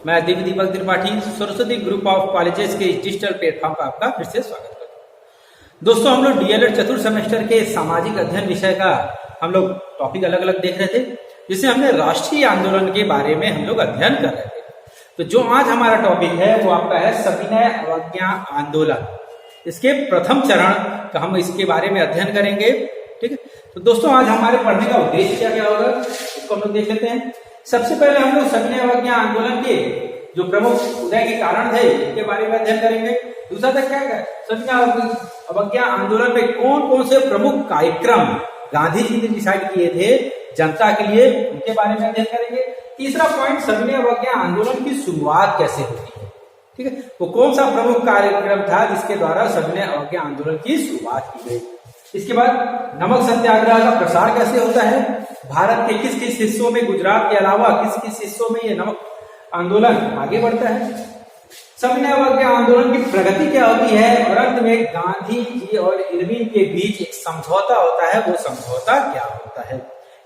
मैं Divya Deepak Tripathi Saraswati group of colleges के digital platform पर आपका फिर से स्वागत करता हूँ। दोस्तों, हम लोग डीएलएड चतुर्थ सेमेस्टर के सामाजिक अध्ययन विषय का हम लोग टॉपिक अलग अलग देख रहे थे, जिससे हमने राष्ट्रीय आंदोलन के बारे में हम लोग अध्ययन कर रहे थे। तो जो आज हमारा टॉपिक है वो आपका है सविनय अवज्ञा आंदोलन। इसके प्रथम चरण का हम इसके बारे में अध्ययन करेंगे। ठीक है, तो दोस्तों आज हमारे पढ़ने का उद्देश्य क्या होगा इसको हम लोग देख लेते हैं। सबसे पहले हम लोग सविनय अवज्ञा आंदोलन के जो प्रमुख उदय के कारण थे इनके बारे में अध्ययन करेंगे। दूसरा तक क्या है, सविनय अवज्ञा आंदोलन में कौन कौन से प्रमुख कार्यक्रम गांधी जी ने डिसाइड किए थे जनता के लिए, उनके बारे में अध्ययन करेंगे। तीसरा पॉइंट, सविनय अवज्ञा आंदोलन की शुरुआत कैसे होती है। ठीक है, वो कौन सा प्रमुख कार्यक्रम था जिसके द्वारा सविनय अवज्ञा आंदोलन की शुरुआत की गई। इसके बाद नमक सत्याग्रह का प्रसार कैसे होता है, भारत के किस किस हिस्सों में, गुजरात के अलावा किस किस हिस्सों में ये नमक आंदोलन आगे बढ़ता है, सविनय अवज्ञा आंदोलन की प्रगति क्या होती है, और अंत में गांधी जी और इरविन के बीच एक समझौता होता है, वो समझौता क्या होता है।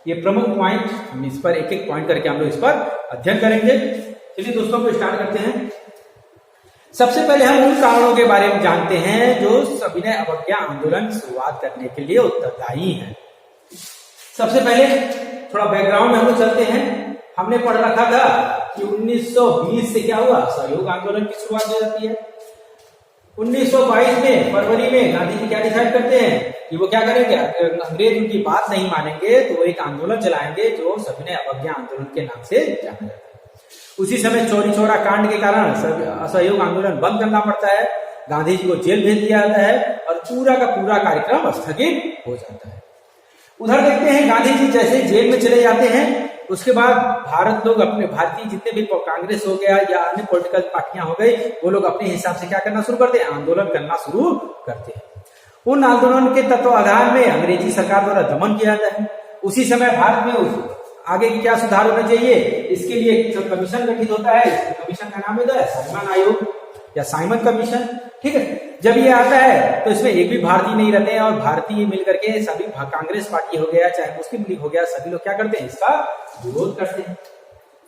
ये प्रमुख पॉइंट हम इस पर एक एक पॉइंट करके हम लोग इस पर अध्ययन करेंगे। चलिए दोस्तों को स्टार्ट करते हैं। सबसे पहले हम उन कारणों के बारे में जानते हैं जो सविनय अवज्ञा आंदोलन शुरुआत करने के लिए उत्तरदायी हैं। सबसे पहले थोड़ा बैकग्राउंड में हम लोग चलते हैं। हमने पढ़ रखा था कि 1920 से क्या हुआ, सहयोग आंदोलन की शुरुआत हो जाती है। 1922 में फरवरी में गांधी जी क्या डिसाइड करते हैं कि वो क्या करेंगे, अंग्रेज उनकी बात नहीं मानेंगे तो वो एक आंदोलन चलाएंगे जो सविनय अवज्ञा आंदोलन के नाम से जाना जाता है। उसी समय चौरी चौरा कांड के कारण असहयोग आंदोलन बंद करना पड़ता है, गांधी जी को जेल भेज दिया जाता है और पूरा का पूरा कार्यक्रम स्थगित हो जाता है। उधर देखते हैं गांधी जी जैसे जेल में चले जाते हैं, उसके बाद भारत लोग अपने भारतीय जितने भी कांग्रेस हो गया या अन्य पॉलिटिकल पार्टियां हो गई, वो लोग अपने हिसाब से क्या करना शुरू करते हैं, आंदोलन करना शुरू करते हैं। उन आंदोलन के तत्वाधान में अंग्रेजी सरकार द्वारा दमन किया जाता है। उसी समय भारत में आगे क्या सुधार होना चाहिए, इसके लिए एक कमीशन गठित होता है। कमीशन का नाम है साइमन आयोग या साइमन कमीशन। ठीक है, जब ये आता है तो इसमें एक भी भारतीय नहीं रहते हैं और भारतीय मिलकर के सभी कांग्रेस पार्टी हो गया चाहे मुस्लिम लीग हो गया, सभी लोग क्या करते हैं, इसका विरोध करते हैं।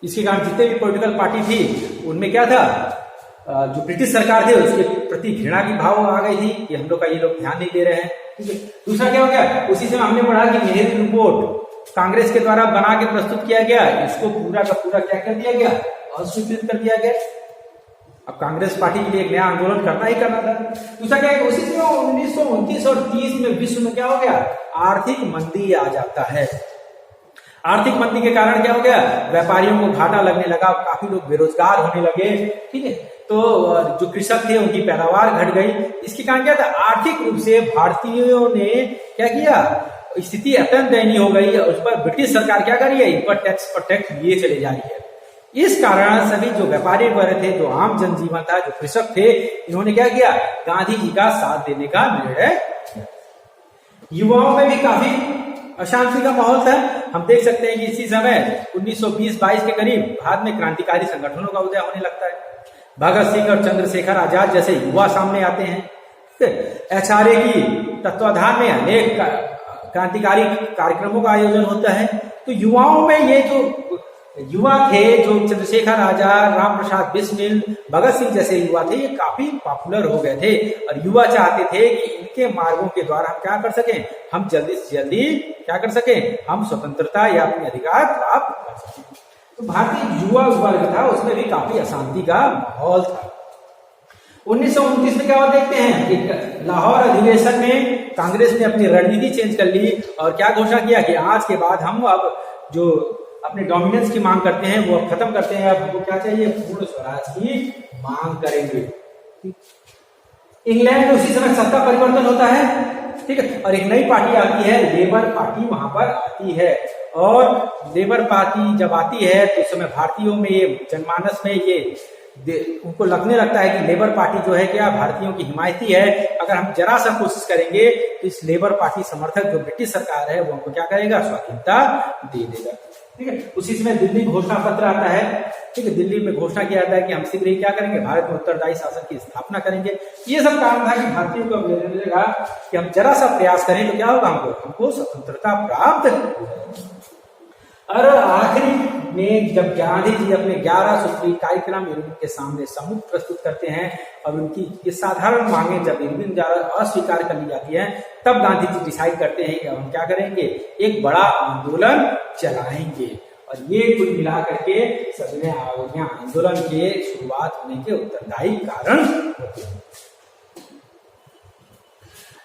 इसके कारण जितने भी पॉलिटिकल पार्टी थी उनमें क्या था, जो ब्रिटिश सरकार थे उसके प्रति घृणा की भाव आ गई थी कि हम लोग का ये लोग ध्यान नहीं दे रहे हैं। ठीक है, दूसरा क्या हो गया, उसी समय हमने पढ़ा कि नेहरू रिपोर्ट कांग्रेस के द्वारा बना के प्रस्तुत किया गया, इसको पूरा का पूरा क्या कर दिया गया, अस्वीकृत कर दिया गया। अब कांग्रेस पार्टी के लिए एक नया आंदोलन करना ही करना था। दूसरा क्या है, उसी समय 1929 और 30 में विश्व में क्या हो गया, आर्थिक मंदी आ जाता है। आर्थिक मंदी के कारण क्या हो गया, व्यापारियों को घाटा लगने लगा, काफी लोग बेरोजगार होने लगे। ठीक है, तो जो कृषक थे उनकी पैदावार घट गई। इसके कारण क्या था, आर्थिक रूप से भारतीयों ने क्या किया, स्थिति अत्यंत दयनीय हो गई। उस पर ब्रिटिश सरकार क्या कर रही है, इन पर टैक्स लिए चले जा रही है। इस कारण सभी जो व्यापारी वर्ग थे, जो आम जनजीवन था, जो कृषक थे, इन्होंने क्या किया, गांधी जी का साथ देने का निर्णय किया। युवाओं में भी काफी अशांति का माहौल था। हम देख सकते हैं कि इसी समय 1920-22 के करीब भारत में क्रांतिकारी संगठनों का उदय होने लगता है। भगत सिंह और चंद्रशेखर आजाद जैसे युवा सामने आते हैं। एचआरए की तत्वाधान में अनेक क्रांतिकारी कार्यक्रमों का आयोजन होता है। तो युवाओं में ये जो युवा थे, जो चंद्रशेखर आजाद, राम प्रसाद बिस्मिल, भगत सिंह जैसे युवा थे, ये काफी पॉपुलर हो गए थे और युवा चाहते थे कि इनके मार्गों के द्वारा हम क्या कर सकें, हम जल्दी से जल्दी क्या कर सकें, हम स्वतंत्रता या अपने अधिकार प्राप्त कर सकें। तो भारतीय युवा वर्ग था, उसमें भी काफी अशांति का माहौल था। 1929 में क्या हुआ देखते हैं कि लाहौर अधिवेशन में कांग्रेस ने अपनी रणनीति चेंज कर ली और क्या घोषणा किया कि आज के बाद हम अब जो अपने डोमिनेंस की मांग करते हैं वो अब खत्म करते हैं, अब हमको क्या चाहिए, पूर्ण स्वराज की मांग करेंगे। इंग्लैंड में उसी समय सत्ता परिवर्तन होता है। ठीक है, और एक नई पार्टी आती है, लेबर पार्टी वहां पर आती है। और लेबर पार्टी जब आती है तो उस समय भारतीयों में ये जनमानस में ये उनको लगने लगता है कि लेबर पार्टी जो है क्या भारतीयों की हिमायती है, अगर हम जरा सा कोशिश करेंगे तो इस लेबर पार्टी समर्थक जो ब्रिटिश सरकार है वो हमको क्या करेगा, स्वाधीनता दे देगा। ठीक है, उसी समय दिल्ली घोषणा पत्र आता है। ठीक है, दिल्ली में घोषणा किया जाता है कि हम शीघ्र ही क्या करेंगे, भारत में उत्तरदायी शासन की स्थापना करेंगे। ये सब कारण था कि भारतीयों को लगने लगा कि हम जरा सा प्रयास करें तो क्या होगा, हमको स्वतंत्रता प्राप्त। और आखिरी में जब गांधी जी अपने 11 सूत्री कार्यक्रम इरविन के सामने सम्मुख प्रस्तुत करते हैं और उनकी ये साधारण मांगे जब इरविन द्वारा अस्वीकार कर ली जाती है, तब गांधी जी डिसाइड करते हैं कि अब हम क्या करेंगे, एक बड़ा आंदोलन चलाएंगे। और ये कुल मिला करके सविनय अवज्ञा आंदोलन के शुरुआत होने के उत्तरदायी कारण होते हैं।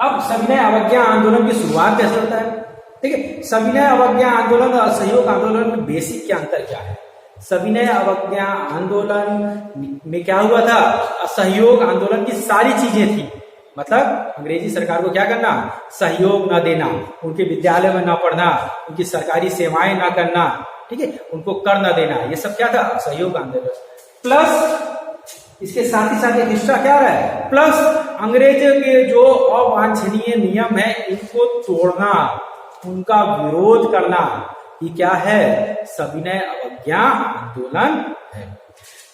अब सविनय अवज्ञा आंदोलन की शुरुआत कैसे होता है? ठीक है, सविनय अवज्ञा आंदोलन और असहयोग आंदोलन में बेसिक क्या अंतर क्या है? सविनय अवज्ञा आंदोलन में क्या हुआ था, असहयोग आंदोलन की सारी चीजें थी, मतलब अंग्रेजी सरकार को क्या करना, सहयोग न देना, उनके विद्यालय में न पढ़ना, उनकी सरकारी सेवाएं न करना, ठीक है, उनको कर न देना, ये सब क्या था, असहयोग आंदोलन। प्लस इसके साथ ही साथ एक हिस्सा क्या रहा है, प्लस अंग्रेजों के जो अवांछनीय नियम है इनको तोड़ना, उनका विरोध करना, ये क्या है, सविनय अवज्ञा आंदोलन है।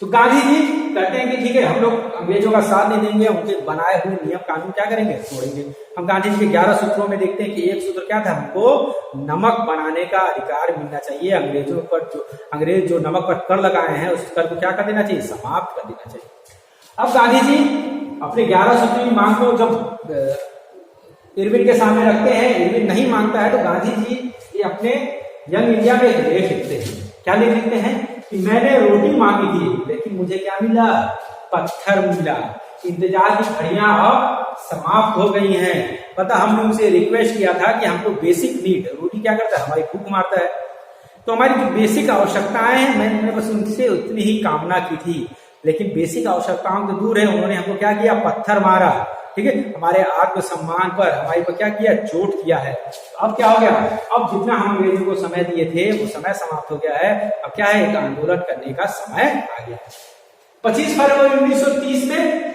तो गांधी जी कहते हैं कि ठीक है, हम लोग अंग्रेजों का साथ नहीं देंगे, उनके बनाए हुए नियम कानून क्या करेंगे, तोड़ेंगे। हम गांधी जी के 11 सूत्रों में देखते हैं कि एक सूत्र क्या था, हमको नमक बनाने का अधिकार मिलना चाहिए, अंग्रेजों पर अंग्रेज जो नमक पर कर लगाए हैं उस कर को क्या कर देना चाहिए, समाप्त कर देना चाहिए। अब गांधी जी अपने 11 सूत्री मांग को जब इरविन के सामने रखते हैं, इरविन नहीं मानता है, तो गांधी जी ये अपने यंग इंडिया में एक लेख लिखते हैं। क्या लेख लिखते हैं कि मैंने रोटी मांगी थी लेकिन मुझे क्या मिला, पत्थर मिला, इंतजार की घड़ियां अब समाप्त हो गई हैं। पता हमने उनसे रिक्वेस्ट किया था कि हमको बेसिक नीड, रोटी क्या करता है, हमारी भूख मारता है, तो हमारी जो बेसिक आवश्यकताएं हैं मैंने बस उनसे उतनी ही कामना की थी, लेकिन बेसिक आवश्यकताओं से दूर है, उन्होंने हमको क्या किया, पत्थर मारा, ठीक है, हमारे आत्मसम्मान पर हमारे पर क्या किया, चोट किया है। अब क्या हो गया, अब जितना हम अंग्रेजों को समय दिए थे वो समय समाप्त हो गया है, अब क्या है, एक आंदोलन करने का समय आ गया है। 25 फरवरी 1930 में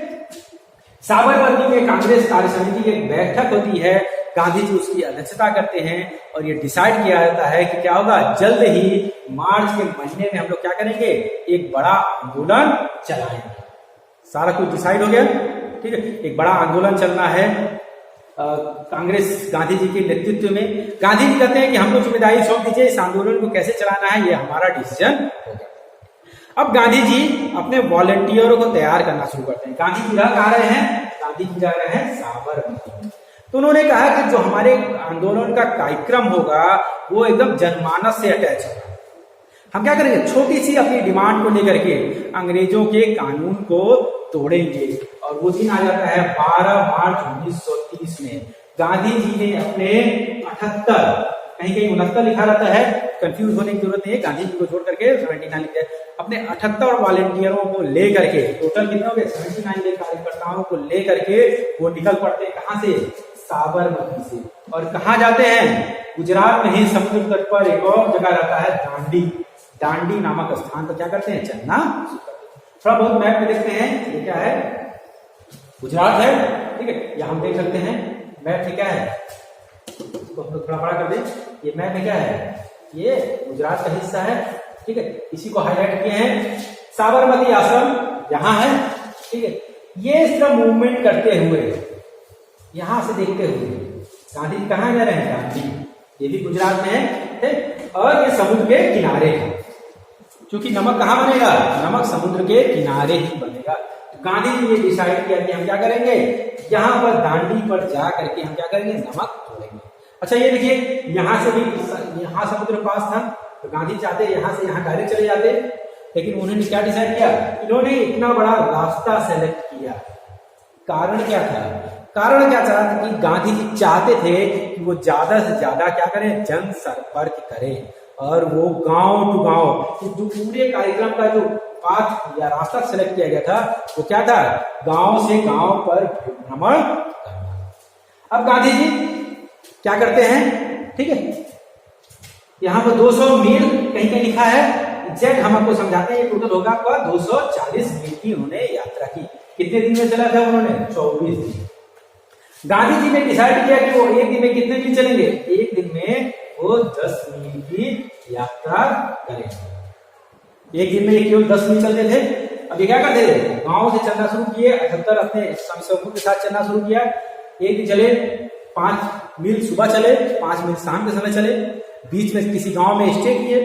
साबरमती में कांग्रेस कार्य समिति की एक बैठक होती है, गांधी जी उसकी अध्यक्षता करते हैं और ये डिसाइड किया जाता है कि क्या होगा, जल्द ही मार्च के महीने में हम लोग क्या करेंगे, एक बड़ा आंदोलन चलाएंगे। सारा कुछ डिसाइड हो गया, ठीक है, एक बड़ा आंदोलन चलना है कांग्रेस गांधी जी के नेतृत्व में। गांधी जी कहते हैं कि हमको जिम्मेदारी सौंप दीजिए, इस आंदोलन को कैसे चलाना है ये हमारा डिसीजन होगा। अब गांधी जी अपने वॉलंटियरों को तैयार करना शुरू करते हैं। गांधी जी रह कहाँ रहे हैं, गांधी जी रह रहे हैं साबरमती में। तो उन्होंने कहा कि जो हमारे आंदोलन का कार्यक्रम होगा वो एकदम जनमानस से अटैच होगा। हम क्या करेंगे, छोटी सी अपनी डिमांड को लेकर के अंग्रेजों के कानून को तोड़ेंगे। और वो दिन आ जाता है 12 मार्च 1930 में। गांधी जी ने अपने 78, कहीं कहीं 69 लिखा रहता है, कंफ्यूज होने की जरूरत नहीं है, गांधी जी को जोड़ करके 79 लिखा है। अपने 78 वॉलेंटियरों को लेकर के, टोटल कितने हो गए, 79 कार्यकर्ताओं को लेकर के वो निकल पड़ते हैं, कहां से, साबरमती से। और कहाँ जाते हैं, गुजरात में ही समुद्र तट पर एक और जगह रहता है दांडी, दांडी नामक स्थान पर क्या करते हैं, चलना। थोड़ा बहुत मैप में देखते हैं, ये क्या है, गुजरात है, ठीक है, यहाँ हम देख सकते हैं मैप में क्या है, इसको हम लोग थोड़ा बड़ा कर दें, ये मैप में क्या है, ये गुजरात का हिस्सा है, ठीक है, इसी को हाईलाइट किए हैं। साबरमती आश्रम यहाँ है, ठीक है, ये इस तरह मूवमेंट करते हुए यहां से देखते हुए गांधी जी कहाँ जा रहे हैं, गांधी ये भी गुजरात में है, और ये समुद्र के किनारे है, क्योंकि नमक कहाँ बनेगा, नमक समुद्र के किनारे ही बनेगा। तो गांधी जी ने डिसाइड किया कि हम क्या करेंगे, यहाँ पर दांडी पर जा करके हम क्या करेंगे, नमक तोड़ेंगे। अच्छा ये देखिए, यहाँ से भी, यहाँ समुद्र पास था, तो गांधी चाहते यहाँ से यहाँ डायरेक्ट चले जाते, लेकिन उन्होंने क्या डिसाइड किया, इन्होंने इतना बड़ा रास्ता सेलेक्ट किया। कारण क्या था, कारण क्या था कि गांधी जी चाहते थे कि वो ज्यादा से ज्यादा क्या करें, जन संपर्क करें, और वो गांव टू गांव, जो पूरे कार्यक्रम का जो पाथ या रास्ता सेलेक्ट किया गया था वो क्या था, गांव से गांव पर भ्रमण करना। अब गांधी जी क्या करते हैं, ठीक है, यहाँ पर 200 मील कहीं कहीं लिखा है, एग्जैक्ट हम आपको समझाते हैं, ये टोटल होगा आपका 240 मील की उन्होंने यात्रा की। कितने दिन में चला था उन्होंने, 24 दिन। गांधी जी ने डिसाइड किया कि वो एक दिन में कितने मील चलेंगे, एक दिन में वो 10 मील की यात्रा करेंगे। एक दिन में केवल 10 मील चलते थे। अब ये क्या करते थे, गांव से चलना शुरू किए, 78 अपने समूह के साथ चलना शुरू किया। एक दिन चले 5 मील सुबह चले, 5 मील शाम के समय चले, बीच में किसी गांव में स्टे किए।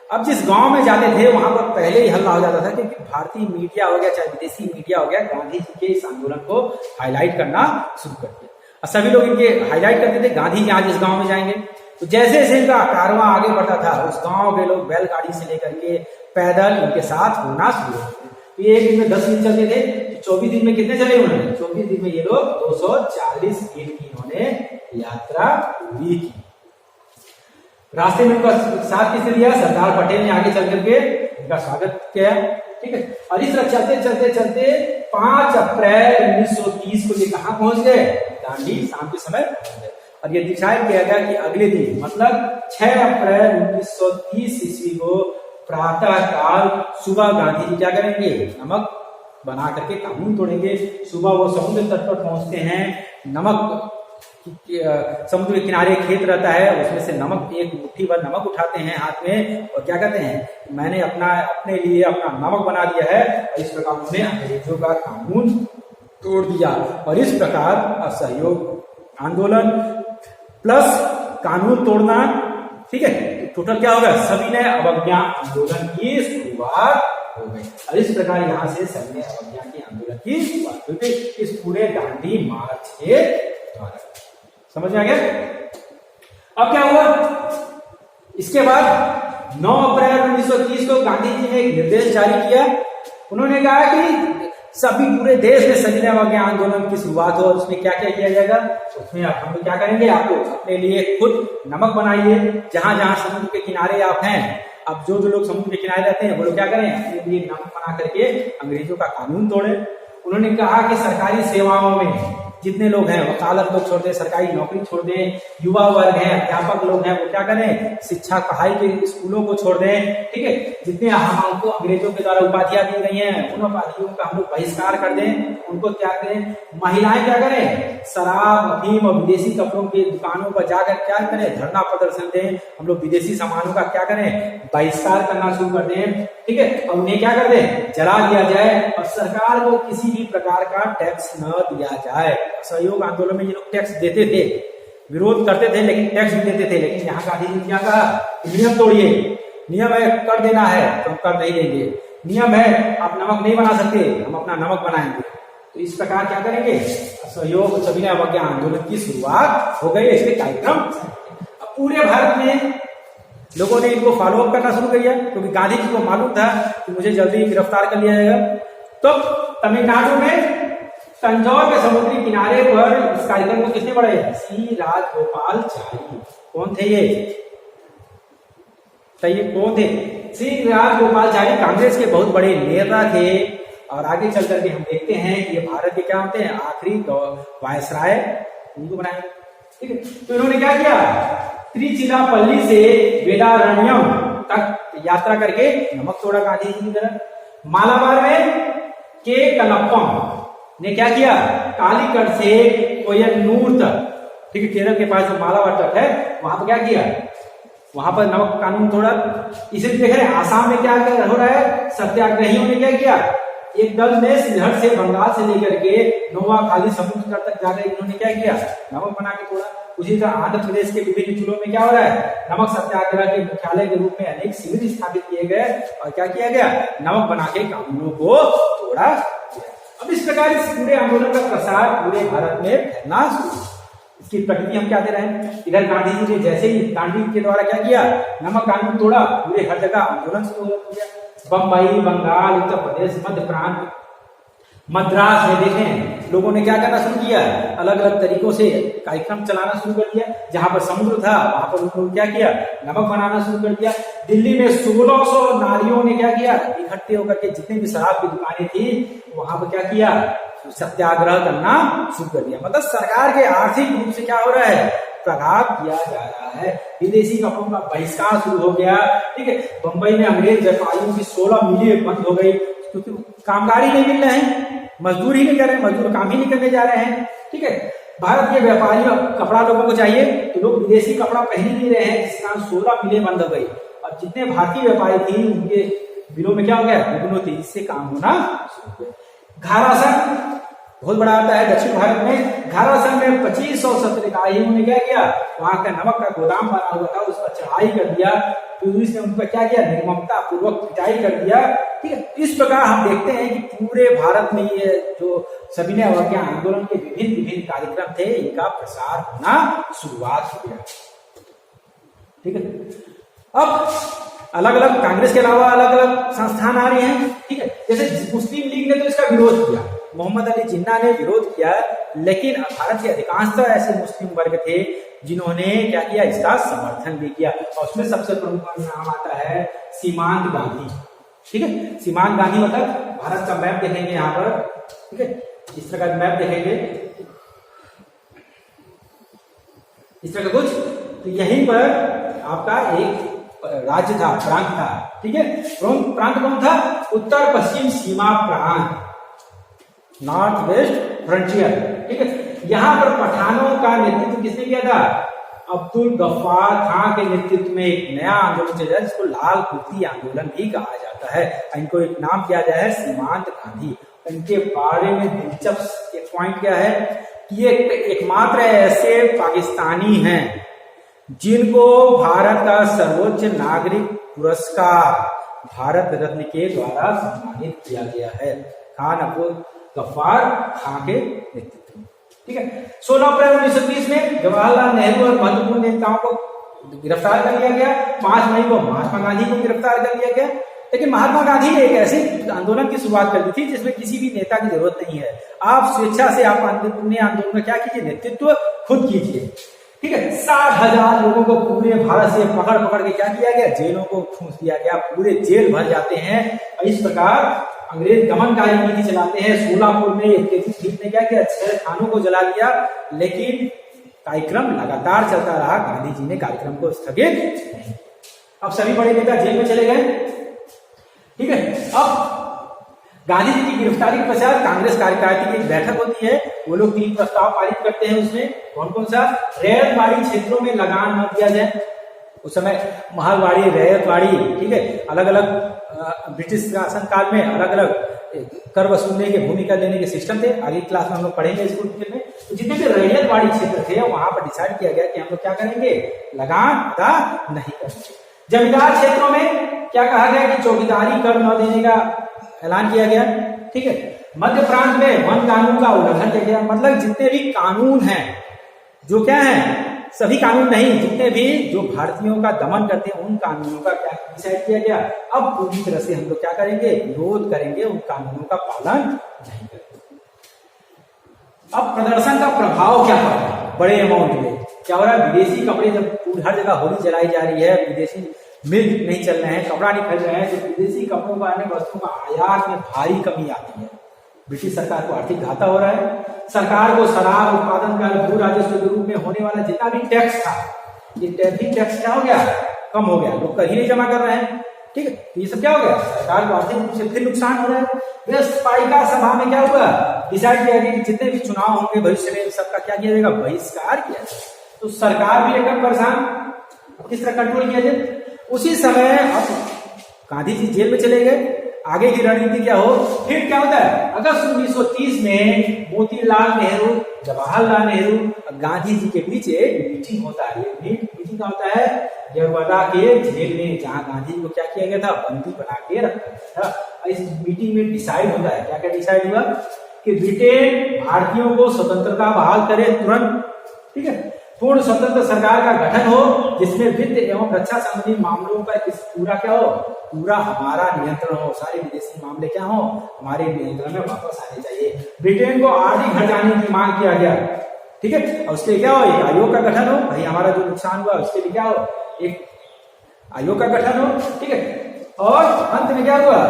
अब जिस गांव में जाते थे वहां पर पहले ही हल्ला हो जाता था, क्योंकि भारतीय मीडिया हो गया चाहे विदेशी मीडिया हो गया, गांधी जी के इस आंदोलन को हाईलाइट करना शुरू कर दिया और सभी लोग इनके हाईलाइट करते थे गांधी जी आज इस गांव में जाएंगे। तो जैसे जैसे इनका कारवां आगे बढ़ता था उस गांव के लोग बैलगाड़ी से लेकर के पैदल इनके साथ होना शुरू हो गए। ये एक दिन में 10 दिन चलते थे, तो 24 दिन में कितने चले उन्होंने? 24 दिन में ये लोग 240 दिन की इन्होंने यात्रा पूरी की। रास्ते में उनका साथ किसने दिया? सरदार पटेल ने आगे चल करके इनका स्वागत किया। ठीक है, और इस तरह चलते चलते चलते 5 अप्रैल 1930 को ये कहां पहुंच गए? दांडी शाम के समय पहुंच गए। और ये डिसाइड किया गया कि अगले दिन मतलब 6 अप्रैल 1930 ईस्वी को प्रातः काल सुबह गांधी जी क्या करेंगे? नमक बना करके कानून तोड़ेंगे। सुबह वो समुद्र तट पर पहुंचते हैं, नमक समुद्र के किनारे खेत रहता है, उसमें से नमक एक मुट्ठी भर नमक उठाते हैं हाथ में और क्या कहते हैं? मैंने अपने लिए अपना नमक बना दिया है। और इस प्रकार उन्होंने अंग्रेजों का कानून तोड़ दिया और इस प्रकार असहयोग आंदोलन प्लस कानून तोड़ना, ठीक है, टोटल क्या होगा? सविनय अवज्ञा आंदोलन की शुरुआत हो गई। और इस प्रकार यहां से सविनय अवज्ञा के आंदोलन की शुरुआत हुई इस पूरे दांडी मार्च के द्वारा। समझ में आ गया? अब क्या हुआ? इसके बाद 9 अप्रैल 1930 को गांधी जी ने एक निर्देश जारी किया। उन्होंने कहा कि सभी पूरे देश में सविनय अवज्ञा आंदोलन की शुरुआत हो और उसमें क्या क्या किया जाएगा? उसमें हम लोग क्या करेंगे? आप लोग अपने लिए खुद नमक बनाइए। जहां जहां समुद्र के किनारे आप हैं, अब जो लोग समुद्र के किनारे रहते हैं वो लोग क्या करें? अपने लिए नमक बना करके अंग्रेजों का कानून तोड़े। उन्होंने कहा कि सरकारी सेवाओं में जितने लोग हैं वकालत लोग छोड़ दें, सरकारी नौकरी छोड़ दें, युवा वर्ग हैं, अध्यापक लोग हैं, वो क्या करें? शिक्षा पढ़ाई के स्कूलों को छोड़ दें। ठीक है, जितने हमको अंग्रेजों के द्वारा उपाधियां दी गई हैं उन उपाधियों का हम लोग बहिष्कार कर दें, उनको त्याग दें। महिलाएं क्या करें? शराब, अफीम और विदेशी कपड़ों की दुकानों पर जाकर क्या करें? धरना प्रदर्शन दें। हम लोग विदेशी सामानों का क्या करें? बहिष्कार करना शुरू कर दें। ठीक है, और उन्हें क्या कर दें? जला दिया जाए और सरकार को किसी भी प्रकार का टैक्स न दिया जाए। सहयोग आंदोलन में ये लोग टैक्स देते थे, विरोध करते थे लेकिन टैक्स भी देते थे। लेकिन यहाँ गांधी जी ने क्या कहा? नियम तोड़िए, नियम है कर देना है तो हम कर नहीं देंगे, नियम है आप नमक नहीं बना सकते, हम अपना नमक बनाएंगे। तो इस प्रकार क्या करेंगे? सहयोग सविनय अवज्ञा आंदोलन की शुरुआत हो गई। इसके कार्यक्रम अब पूरे भारत में लोगों ने इनको फॉलो अप करना शुरू कर दिया, क्योंकि गांधी जी को मालूम था कि मुझे जल्दी गिरफ्तार कर लिया जाएगा। तो तमिलनाडु में तंजौर के समुद्री किनारे पर इस कार्यक्रम को किसने बढ़ाया? सी राजगोपालचारी। कौन थे ये? कौन थे? सी राजगोपालचारी कांग्रेस के बहुत बड़े नेता थे और आगे चल करके हम देखते हैं कि ये भारत के क्या होते हैं? आखिरी वायसराय उनको बनाए। ठीक है, तो इन्होंने क्या किया? त्रिचिरापल्ली से वेदारण्यम तक यात्रा करके नमक तोड़ा गांधी जी की तरह। मालाबार में के कलप्पम ने क्या किया? कालीकट से कोयनूर तक, ठीक है, केरल के पास जो मालाबार तक है वहां पर क्या किया? वहां पर नमक कानून तोड़ा। इसे देख रहे हैं आसाम में क्या हो रहा है? सत्याग्रहियों ने क्या किया? एक दल ने सिलहट से बंगाल से लेकर के नोआखाली समुद्र तक जाकर इन्होंने क्या किया? नमक बना के तोड़ा। उसी तरह आंध्र प्रदेश के विभिन्न जिलों में क्या हो रहा है? नमक सत्याग्रह के मुख्यालय के रूप में अनेक शिविर स्थापित किए गए और क्या किया गया? नमक बना के कानूनों को तोड़ा गया। अब इस प्रकार इस पूरे आंदोलन का प्रसार पूरे भारत में फैलना शुरू। इसकी प्रकृति हम क्या दे रहे हैं? इधर गांधी जी ने जैसे ही गांधी के द्वारा क्या किया? नमक कानून तोड़ा, पूरे हर जगह आंदोलन शुरू हो गया। बंबई, बंगाल, उत्तर प्रदेश, मध्य प्रांत, मद्रास में देखें लोगों ने क्या करना शुरू किया? अलग अलग तरीकों से कार्यक्रम चलाना शुरू कर दिया। जहां पर समुद्र था वहां पर उन्होंने क्या किया? नमक बनाना शुरू कर दिया। दिल्ली में 1600 नारियों ने क्या किया? इकट्ठे होकर के जितनी भी शराब की दुकानें थी वहां पर क्या किया? सत्याग्रह करना शुरू कर दिया। मतलब सरकार के आर्थिक रूप से क्या हो रहा है? प्रभाव किया जा रहा है। विदेशी कपड़ों का बहिष्कार शुरू हो गया। ठीक है, बंबई में अंग्रेज व्यापारियों की 16 मिलें बंद हो गई क्योंकि कामगार ही नहीं मिल रहे हैं, मजदूर ही नहीं कर रहे हैं, मजदूर काम ही नहीं करने जा रहे हैं। ठीक है, भारत के व्यापारी कपड़ा लोगों को चाहिए तो लोग विदेशी कपड़ा पहन नहीं रहे हैं, जिस कारण 16 मिलें बंद हो गई और जितने भारतीय व्यापारी थी उनके बिलों में क्या हो गया? दुगुनी तेजी से काम होना शुरू हो गया। घारासन बहुत बड़ा आता है दक्षिण भारत में। घारासन में 2500 सत्याग्रहियों ने क्या किया? वहां का नमक का गोदाम बना हुआ था, उस पर चढ़ाई कर दिया पुलिस ने उनका क्या किया, निर्ममता पूर्वक पिटाई कर दिया। ठीक है, इस प्रकार हम देखते हैं कि पूरे भारत में ये जो सविनय अवज्ञा आंदोलन के विभिन्न विभिन्न कार्यक्रम थे, इनका प्रसार होना शुरुआत हो गया। ठीक है, अब अलग अलग कांग्रेस के अलावा अलग अलग संस्थान आ रहे हैं। ठीक है, जैसे मुस्लिम लीग ने तो इसका विरोध किया, मोहम्मद अली जिन्ना ने विरोध किया, लेकिन भारत के अधिकांशतः ऐसे मुस्लिम वर्ग थे जिन्होंने क्या किया, इसका समर्थन भी किया। और उसमें सबसे प्रमुख नाम आता है सीमांत गांधी। ठीक है, सीमांत गांधी मतलब भारत का मैप देखेंगे यहाँ पर। ठीक है, इस तरह का मैप देखेंगे, इस तरह का कुछ, तो यहीं पर आपका एक राज्य था, प्रांत था। ठीक है, प्रांत कौन था, उत्तर पश्चिम सीमा प्रांत, नॉर्थ वेस्ट फ्रंटियर। ठीक है, यहां पर पठानों का नेतृत्व किसने किया था, अब्दुल गफ्फार खां के नेतृत्व में एक नया आंदोलन चला जिसको लाल कुर्ती आंदोलन भी कहा जाता है। इनको एक नाम किया गया है सीमांत गांधी। इनके बारे में दिलचस्प एक पॉइंट क्या है कि ये एकमात्र ऐसे पाकिस्तानी हैं जिनको भारत का सर्वोच्च नागरिक पुरस्कार भारत रत्न के द्वारा सम्मानित किया गया है, खान अब्दुल गफ्फार खां के नेतृत्व में। ठीक है, 16 अप्रैल 1930 में जवाहरलाल नेहरू और महत्वपूर्ण नेताओं को गिरफ्तार कर लिया गया। 5 मई को महात्मा गांधी को गिरफ्तार कर लिया गया। लेकिन महात्मा गांधी ने एक ऐसे आंदोलन की शुरुआत कर दी थी जिसमें किसी भी नेता की जरूरत नहीं है, आप स्वेच्छा से आप अपने आंदोलन में क्या कीजिए, नेतृत्व खुद कीजिए। ठीक है, 60,000 लोगों को पूरे भारत से पकड़ पकड़ के क्या किया गया, जेलों को ठूंस दिया गया, पूरे जेल भर जाते हैं। और इस प्रकार अंग्रेज दमनकारी नीति चलाते हैं। सोलापुर में ने क्या किया, 6 थानों को जला दिया, लेकिन कार्यक्रम लगातार चलता रहा। गांधी जी ने कार्यक्रम को स्थगित नहीं। अब सभी बड़े नेता जेल में चले गए। ठीक है, अब गांधी जी की गिरफ्तारी के पश्चात कांग्रेस कार्यकारिणी की एक बैठक होती है। वो लोग 3 प्रस्ताव पारित करते हैं। उसमें कौन कौन सा, रैयतवाड़ी क्षेत्रों में लगान न दिया जाए। उस समय महलवाड़ी, रैयतवाड़ी, ठीक है, अलग अलग ब्रिटिश शासन काल में अलग अलग कर वसूलने की भूमिका लेने के सिस्टम थे। आगे क्लास में हम लोग पढ़ेंगे स्कूल में। तो जितने भी रैयतवाड़ी क्षेत्र थे वहां पर डिसाइड किया गया कि हम लोग क्या करेंगे, लगान अदा नहीं करेंगे। जमींदार क्षेत्रों में क्या कहा गया कि चौकीदारी कर न देने का ऐलान किया गया। ठीक है, मध्य प्रांत में वन कानून का उल्लंघन किया गया। मतलब जितने भी कानून हैं, जो क्या है, सभी कानून नहीं, जितने भी जो भारतीयों का दमन करते हैं उन कानूनों का क्या डिसाइड किया गया, अब पूरी तरह से हम लोग क्या करेंगे, विरोध करेंगे, उन कानूनों का पालन नहीं करेंगे। अब प्रदर्शन का प्रभाव क्या पड़ रहा है, बड़े अमाउंट में क्या हो रहा है, विदेशी कपड़े, जब हर जगह होली जलाई जा रही है, विदेशी मिल नहीं चल रहे हैं, कपड़ा नहीं खरीद रहे हैं, तो विदेशी कपड़ों का, अन्य वस्तुओं का आयात में भारी कमी आती है। ब्रिटिश सरकार को आर्थिक घाटा हो रहा है। सरकार को शराब उत्पादन का भू राजस्व के रूप में होने वाला जितना भी टैक्स था, ये टैक्स क्या हो गया, कम हो गया, लोग कर ही नहीं जमा कर रहे हैं। ठीक है, तो ये सब क्या हो गया, सरकार को आर्थिक रूप से फिर नुकसान हो रहा है। पालिका सभा में क्या हुआ, डिसाइड किया गया कि जितने भी चुनाव होंगे भविष्य में सबका क्या किया जाएगा, बहिष्कार किया जाएगा। तो सरकार भी एकदम परेशान, किस तरह कंट्रोल किया जाए। उसी समय अब गांधी जी जेल में चले गए। आगे की रणनीति क्या हो, फिर क्या होता है, अगस्त 1930 में मोतीलाल नेहरू, जवाहरलाल नेहरू और गांधी जी के बीच एक मीटिंग होता है। मीटिंग का होता है यरवदा के जेल में, जहां गांधी जी को क्या किया गया था, बंदी बना के रखा गया था। इस मीटिंग में डिसाइड होता है, क्या क्या डिसाइड हुआ कि ब्रिटेन भारतीयों को स्वतंत्रता बहाल करे तुरंत। ठीक है, पूर्ण स्वतंत्र सरकार का गठन हो जिसमें वित्त एवं रक्षा संबंधी मामलों का पूरा क्या हो, पूरा हमारा नियंत्रण हो, सारे विदेशी मामले क्या हो, हमारे नियंत्रण में वापस आने चाहिए। ब्रिटेन को आर्थिक हटाने की मांग किया गया। ठीक है, और उसके क्या हो, एक आयोग का गठन हो, भाई हमारा जो नुकसान हुआ उसके लिए क्या हो, एक आयोग का गठन हो। ठीक है, और अंत में क्या हुआ,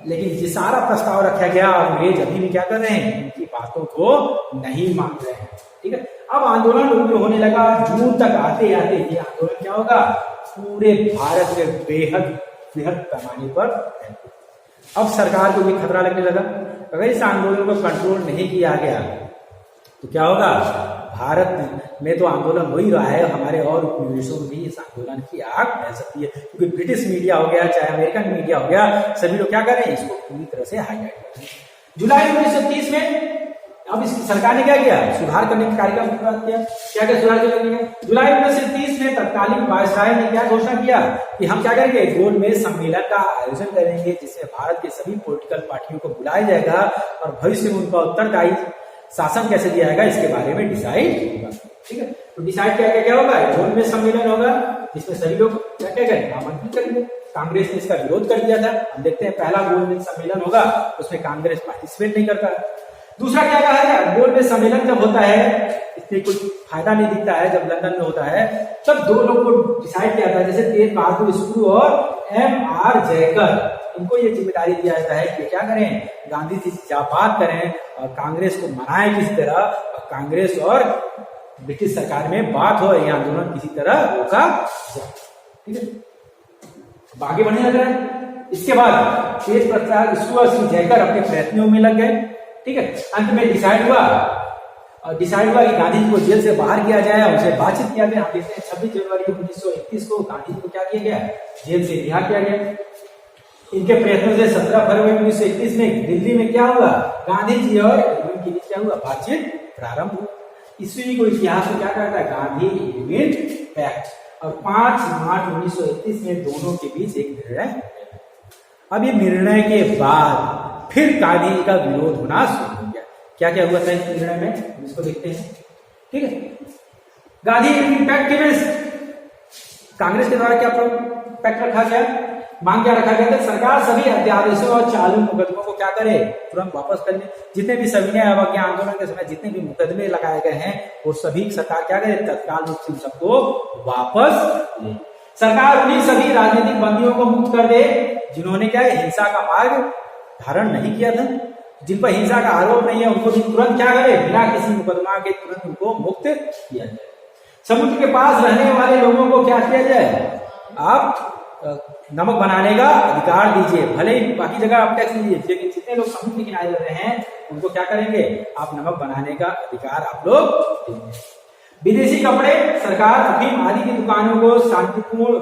लेकिन ये सारा प्रस्ताव रखा गया, अंग्रेज अभी भी क्या कर रहे हैं, इनकी बातों को नहीं मान रहे हैं। ठीक है, अब आंदोलन उग्र होने लगा। जून तक आते आते ये आंदोलन क्या होगा, पूरे भारत में बेहद बृहद पैमाने पर। अब सरकार को भी खतरा लगने लगा, अगर इस आंदोलन को कंट्रोल नहीं किया गया तो क्या होगा, भारत में तो आंदोलन हो ही रहा है, हमारे और उपनिवेशों में भी इस आंदोलन की आग फैल सकती है। क्योंकि ब्रिटिश मीडिया हो गया, चाहे अमेरिकन मीडिया हो गया, सभी लोग क्या कर रहे हैं, इसको पूरी तरह से हाईलाइट कर रहे हैं। जुलाई 1930 में अब इस सरकार ने क्या किया, सुधार करने का कार्यक्रम शुरुआत किया। क्या क्या सुधार करने का, जुलाई 1930 में तत्कालीन वायसराय ने क्या घोषणा किया कि हम क्या करेंगे, गोलमेज सम्मेलन का आयोजन करेंगे जिसमें भारत के सभी पॉलिटिकल पार्टियों को बुलाया जाएगा और भविष्य में उनका उत्तरदायी शासन कैसे दिया जाएगा इसके बारे में डिसाइड होगा। ठीक है, तो डिसाइड क्या होगा, गोलमेज सम्मेलन होगा जिसमें सभी लोग क्या करेंगे, आमंत्रित करेंगे। कांग्रेस ने इसका विरोध कर दिया था। हम देखते हैं पहला गोलमेज सम्मेलन होगा उसमें कांग्रेस पार्टिसिपेट नहीं करता। दूसरा क्या कहा है, गोलमेज सम्मेलन जब होता है इसमें कुछ फायदा नहीं दिखता है, जब लंदन में होता है तब दो लोग को डिसाइड किया जाता है, जैसे तेज बहादुर स्क्रू और M.R. जयकर, इनको ये जिम्मेदारी दिया जाता है कि क्या करें, गांधी जी से बात करें और कांग्रेस को मनाएं किसी तरह, और कांग्रेस और ब्रिटिश सरकार में बात हो, यह आंदोलन किसी तरह रोका जाए। ठीक है, आगे बढ़ने लग रहा है। इसके बाद तेज प्रताप स्क्रू और जयकर अपने प्रयत्नों में लग गए। ठीक है, अंत में डिसाइड हुआ कि गांधी जी को जेल से बाहर किया जाए, उनसे बातचीत किया गया। आप देखते हैं 26 जनवरी 1931 को गांधी जी को क्या किया गया, जेल से रिहा किया गया। इनके प्रयत्नों से 17 फरवरी 1931 में दिल्ली में क्या हुआ, गांधी जी और इरविन के बीच क्या हुआ, बातचीत प्रारंभ हुआ। ईस्वी को इतिहास में क्या कहता है, गांधी इरविन पैक्ट, और 5 मार्च 1931 में दोनों के बीच एक निर्णय। अब ये निर्णय के बाद फिर गांधी जी का विरोध होना शुरू हो गया। क्या क्या हुआ था इस निर्णय में, इसको देखते हैं। ठीक है, गांधी इरविन पैक्ट में कांग्रेस के द्वारा क्या पैक्ट रखा गया, मांग क्या रखा गया था, सरकार सभी अध्यादेशों और चालू मुकदमों को क्या करे, तुरंत वापस कर ले। जितने भी सविनय अवज्ञा आंदोलन के समय जितने भी मुकदमे लगाए गए हैं वो सभी सरकार क्या करे, तत्काल रूप से सबको वापस ले। सरकार उन्हीं सभी राजनीतिक बंदियों को मुक्त कर दे जिन्होंने क्या है, हिंसा का मार्ग धारण नहीं किया था, जिन पर हिंसा का आरोप नहीं है, उनको भी तुरंत क्या करे, बिना किसी मुकदमा के तुरंत उनको मुक्त किया जाए। समुद्र के पास रहने वाले लोगों को क्या किया जाए, आप नमक बनाने का अधिकार दीजिए, भले ही बाकी जगह आप टैक्स लीजिए, लेकिन जितने लोग समुद्र के किनारे रहते हैं उनको क्या करेंगे, आप नमक बनाने का अधिकार आप लोग देंगे। विदेशी कपड़े, सरकार अफीम आदि की दुकानों को शांतिपूर्ण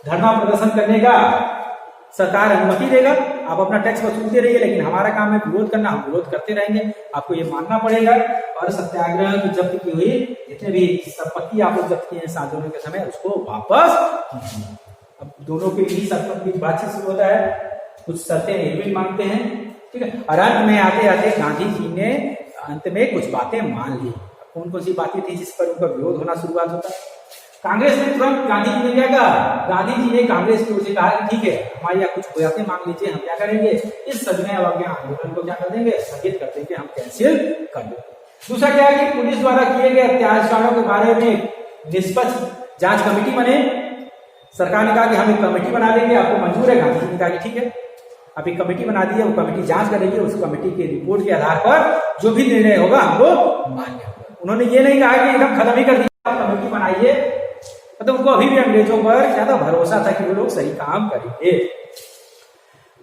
धरना प्रदर्शन करने का सरकार अनुमति देगा। आप अपना टैक्स वसूलते रहिए, लेकिन हमारा काम है विरोध करना, हम विरोध करते रहेंगे, आपको ये मानना पड़ेगा। और सत्याग्रह की जब्त की हुई जितने भी संपत्ति आप लोग जब्त किए हैं आंदोलन के समय, उसको वापस कीजिए। अब दोनों के बीच बीच बातचीत शुरू होता है, कुछ शर्तें इरविन मांगते हैं। ठीक है, और अंत में आते आते गांधी जी ने अंत में कुछ बातें मान ली। कौन कौन सी बातें थी जिस पर उनका विरोध होना शुरुआत होता है। कांग्रेस ने तुरंत गांधी जी ने क्या कहा, गांधी जी ने कांग्रेस की ओर से कहा कि ठीक है, हमारे यहाँ कुछ बातें मांग लीजिए, हम क्या करेंगे, इस सविनय अवज्ञा आंदोलन को क्या कर देंगे, स्थगित कर देंगे, हम कैंसिल कर देंगे। दूसरा क्या है कि पुलिस द्वारा किए गए अत्याचारों के बारे में निष्पक्ष जांच कमेटी बने। सरकार ने कहा कि हम एक कमेटी बना लेंगे, आपको मंजूर है। गांधी जी ने कहा कि ठीक है, आप एक कमेटी बना दी है, वो कमेटी जांच करेगी, उस कमेटी की रिपोर्ट के आधार पर जो भी निर्णय होगा हमको मान्य होगा। उन्होंने ये नहीं कहा कि एकदम खत्म ही कर दिया, आप कमेटी बनाइए, मतलब उनको अभी भी अंग्रेजों पर ज्यादा भरोसा था कि वो लोग सही काम करेंगे।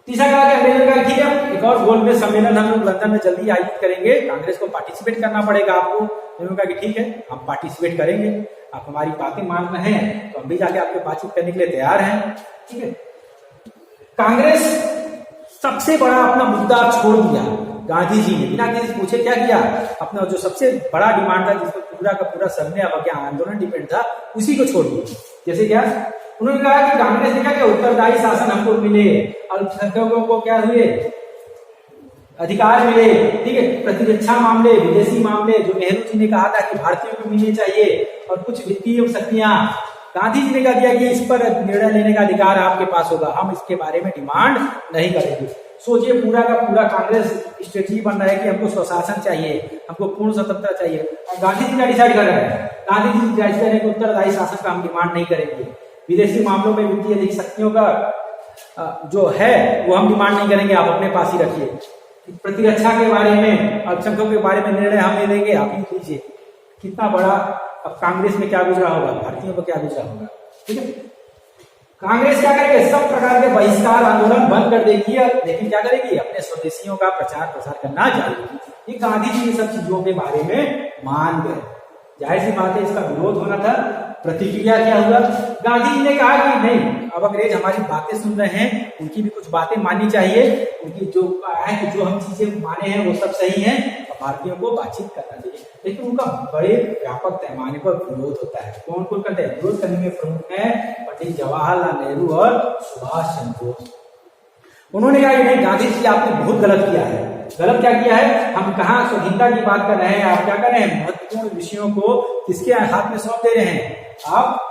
तीसरा कहा कि अंग्रेजों का ठीक है, एक और गोलमेज सम्मेलन हम लोग लंदन में जल्दी आयोजित करेंगे, कांग्रेस को पार्टिसिपेट करना पड़ेगा आपको। उन्होंने कहा कि ठीक है, हम पार्टिसिपेट करेंगे, आप हमारी बातें मान रहे हैं तो हम भी जाके आपके बातचीत करने के लिए तैयार हैं। ठीक है, कांग्रेस सबसे बड़ा अपना मुद्दा छोड़ दिया। गांधी जी ने बिना किसी पूछे क्या किया, अपना जो सबसे बड़ा डिमांड था, जिसमें पूरा का पूरा सविनय अवज्ञा आंदोलन डिपेंड था, उसी को छोड़ दिया। जैसे क्या, उन्होंने कहा कि कांग्रेस ने क्या किया, उत्तरदायी शासन हमको मिले, अल्पसंख्यकों को क्या हुए, अधिकार मिले। ठीक है, प्रतिरक्षा मामले, विदेशी मामले जो नेहरू जी ने कहा था कि भारतीयों को मिलने चाहिए, और कुछ वित्तीय शक्तियां, गांधी जी ने कहा दिया कि इस पर निर्णय लेने का अधिकार आपके पास होगा, हम इसके बारे में डिमांड नहीं करेंगे। सोचिए, पूरा का पूरा कांग्रेस स्ट्रेटजी बन रहा है कि हमको स्वशासन चाहिए, हमको पूर्ण स्वतंत्रता चाहिए, और गांधी जी क्या डिसाइड कर रहे हैं, गांधी जी डिसाइड कर रहे हैं कि उत्तरदायी शासन का हम डिमांड नहीं करेंगे, विदेशी मामलों में वित्तीय अधिक शक्तियों का जो है वो हम डिमांड नहीं करेंगे, आप अपने पास ही रखिए। प्रतिरक्षा के बारे में, अल्पसंख्यकों के बारे में निर्णय हम ले लेंगे, आप ही लीजिए। कितना बड़ा अब कांग्रेस में क्या गुजरा होगा, भारतीयों को क्या गुजरा होगा। ठीक है, कांग्रेस क्या करेगी, सब प्रकार के बहिष्कार आंदोलन बंद कर देगी, लेकिन क्या करेगी, अपने स्वदेशियों का प्रचार प्रसार करना जारी रखेगी। ये गांधी जी इन सब चीजों के बारे में मान गए, जाहिर सी बात है इसका विरोध होना था। प्रतिक्रिया क्या हुआ, गांधी जी ने कहा कि नहीं, अब अंग्रेज हमारी बातें सुन रहे हैं, उनकी भी कुछ बातें माननी चाहिए, उनकी जो है कि जो हम चीजें माने हैं वो सब सही है, भारतीयों को बातचीत करना चाहिए, लेकिन उनका बड़े व्यापक पैमाने पर विरोध होता है। कौन कौन करते हैं? विरोध करने में प्रमुख है पंडित जवाहरलाल नेहरू और सुभाष चंद्र बोस। उन्होंने कहा कि नहीं गांधी जी आपने बहुत गलत किया है। गलत क्या किया है? हम कहाँ स्वाधीनता की बात कर रहे हैं, आप क्या कर रहे हैं? महत्वपूर्ण विषयों को किसके हाथ में सौंप दे रहे हैं? आप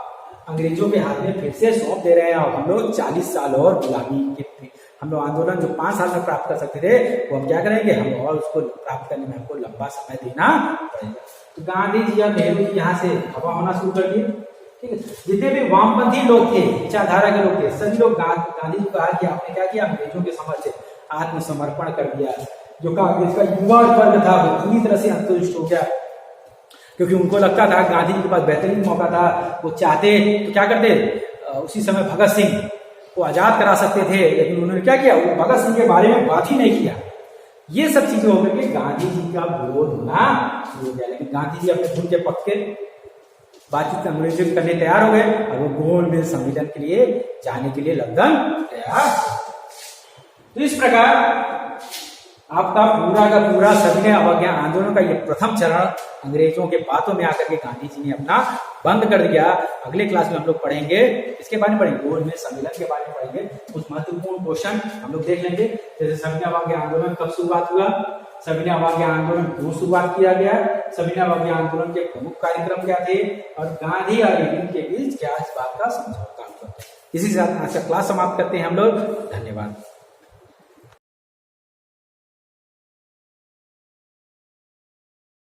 अंग्रेजों के हाथ में फिर से सौंप दे रहे हैं। और हम लोग 40 साल और गुलामी के हम लोग आंदोलन जो 5 साल में प्राप्त कर सकते थे वो हम क्या करेंगे? हम और उसको प्राप्त करने में हमको लंबा समय देना पड़ेगा। तो गांधी जी और नेहरू जी यहाँ से हवा होना शुरू कर दिए। ठीक है, जितने भी वामपंथी लोग थे, विचारधारा के लोग थे, सभी लोग गांधी जी को कहा कि आपने क्या किया? अंग्रेजों के समक्ष आत्मसमर्पण कर दिया। जो कांग्रेस का युवा वर्ग था वो पूरी तरह से अंतुष्ट हो गया, क्योंकि उनको लगता था गांधी जी के पास बेहतरीन मौका था। वो चाहते तो क्या करते, उसी समय भगत सिंह को आजाद करा सकते थे, लेकिन उन्होंने क्या किया? वो भगत सिंह के बारे में बात ही नहीं किया। ये सब चीजें होकर के गांधी जी का विरोध होना शुरू हो गया। लेकिन गांधी जी अपने धुन के पक्के बातचीत अंग्रेजों करने तैयार हो गए और वो गोल मेज सम्मेलन के लिए जाने के लिए लंदन तैयार। तो इस प्रकार आपका पूरा का पूरा सविनय अवज्ञा आंदोलन का ये प्रथम चरण अंग्रेजों के बातों में आकर के गांधी जी ने अपना बंद कर दिया। अगले क्लास में हम लोग पढ़ेंगे, इसके बारे में पढ़ेंगे, गोल मेज सम्मेलन के बारे में पढ़ेंगे। कुछ महत्वपूर्ण क्वेश्चन हम लोग देख लेंगे, जैसे सविनय अवज्ञा आंदोलन कब शुरुआत हुआ, सविनय अवज्ञा आंदोलन क्यों शुरुआत किया गया, सविनय अवज्ञा आंदोलन के प्रमुख कार्यक्रम क्या थे, और गांधी और लेनिन के बीच क्या इस बात का समझौता हुआ। इसी के साथ आज का क्लास समाप्त करते हैं हम लोग। धन्यवाद।